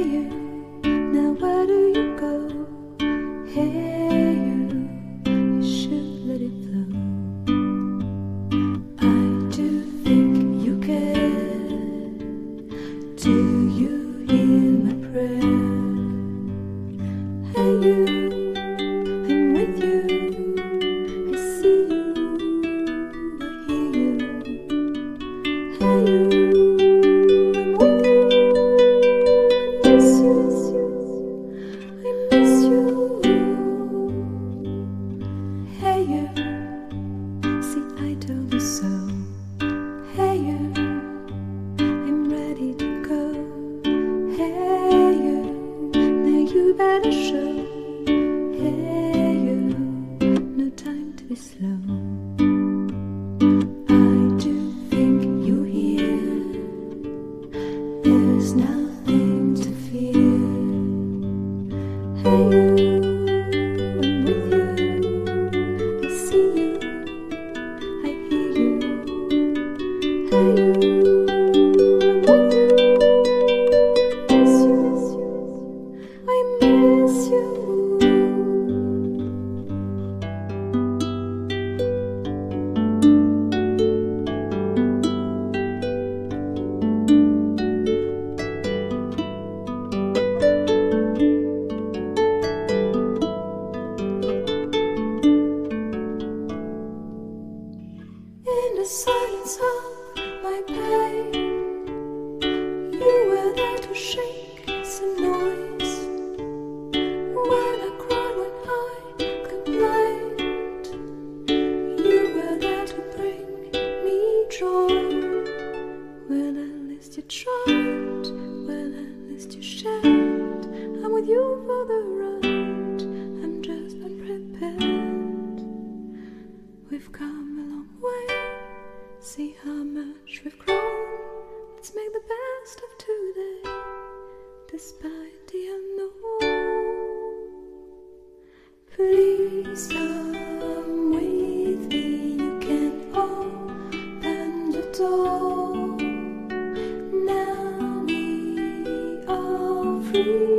you, now where do you go? Hey you should let it flow. I do think you care. Do you hear my prayer? Hey you, I'm with you. I see you, I hear you. Hey you, I'm with you. I miss you, I miss you. Hey you, see I told you so. Hey you, I'm ready to go. Hey you, now you better show. Hey you, no time to be slow. I do think you hear. There's nothing to fear. Hey you, I'm with you. I see you, I hear you. Hey you, I'm with you. I miss you. In the silence of my pain, you were there to shake some noise. When I cried, when I complained, you were there to bring me joy. Well, at least you tried, well, at least you shared. I'm with you for the ride, I'm just unprepared. We've come a long way, see how much we've grown. Let's make the best of today, despite the unknown. Please come with me, you can open the door. Now we are free.